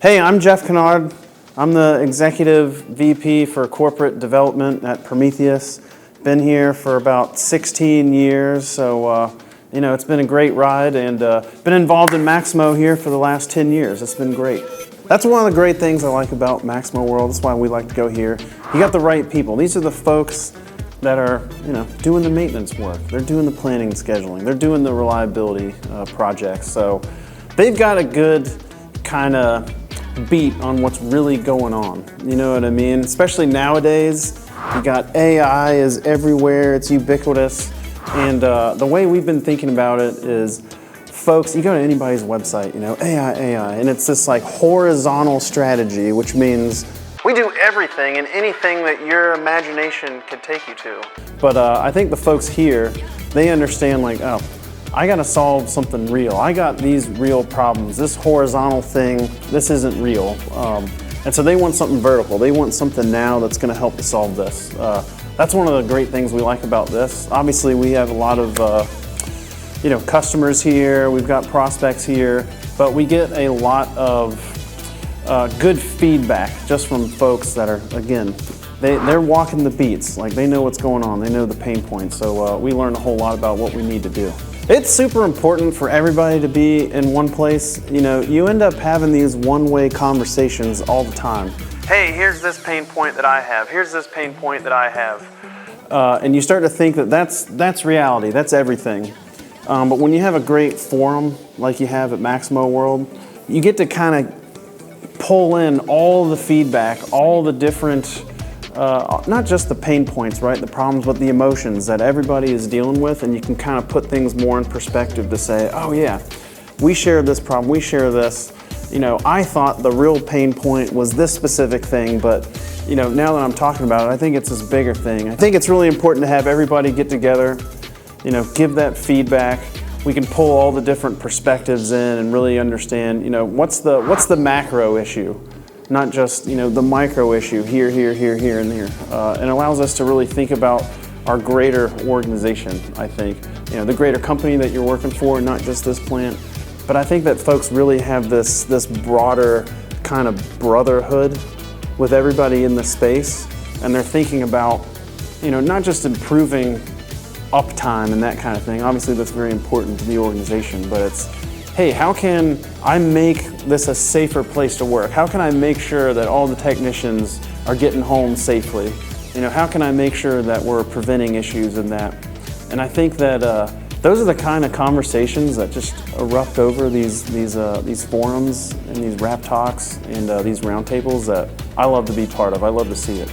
Hey, I'm Jeff Kennard. I'm the Executive VP for Corporate Development at Prometheus. Been here for about 16 years, so it's been a great ride, and been involved in Maximo here for the last 10 years. It's been great. That's one of the great things I like about MaximoWorld. That's why we like to go here. You got the right people. These are the folks that are, doing the maintenance work. They're doing the planning and scheduling. They're doing the reliability projects. So they've got a good kind of beat on what's really going on. You know what I mean? Especially nowadays, you got AI is everywhere. It's ubiquitous. And the way we've been thinking about it is, folks, you go to anybody's website, AI, and it's this like horizontal strategy, which means we do everything and anything that your imagination could take you to. But I think the folks here, they understand like, oh, I gotta solve something real. I got these real problems. This horizontal thing, this isn't real. And so they want something vertical. They want something now that's gonna help to solve this. That's one of the great things we like about this. Obviously, we have a lot of customers here. We've got prospects here, but we get a lot of good feedback just from folks that are, again, they're walking the beats. Like they know what's going on. They know the pain points. So we learn a whole lot about what we need to do. It's super important for everybody to be in one place. You end up having these one-way conversations all the time. Hey, here's this pain point that I have. Here's this pain point that I have. And you start to think that that's reality. That's everything. But when you have a great forum like you have at MaximoWorld, you get to kind of pull in all the feedback, all the different, not just the pain points, right, the problems, but the emotions that everybody is dealing with, and you can kind of put things more in perspective to say, oh yeah, we share this problem, we share this. I thought the real pain point was this specific thing, but now that I'm talking about it, I think it's this bigger thing. I think it's really important to have everybody get together, give that feedback. We can pull all the different perspectives in and really understand, what's the macro issue, not just, the micro issue here, and there. And allows us to really think about our greater organization, I think. The greater company that you're working for, not just this plant. But I think that folks really have this broader kind of brotherhood with everybody in the space, and they're thinking about, not just improving uptime and that kind of thing. Obviously that's very important to the organization, but it's, hey, how can I make this a safer place to work? How can I make sure that all the technicians are getting home safely? How can I make sure that we're preventing issues in that? And I think that those are the kind of conversations that just erupt over these forums and these rap talks and these roundtables that I love to be part of. I love to see it.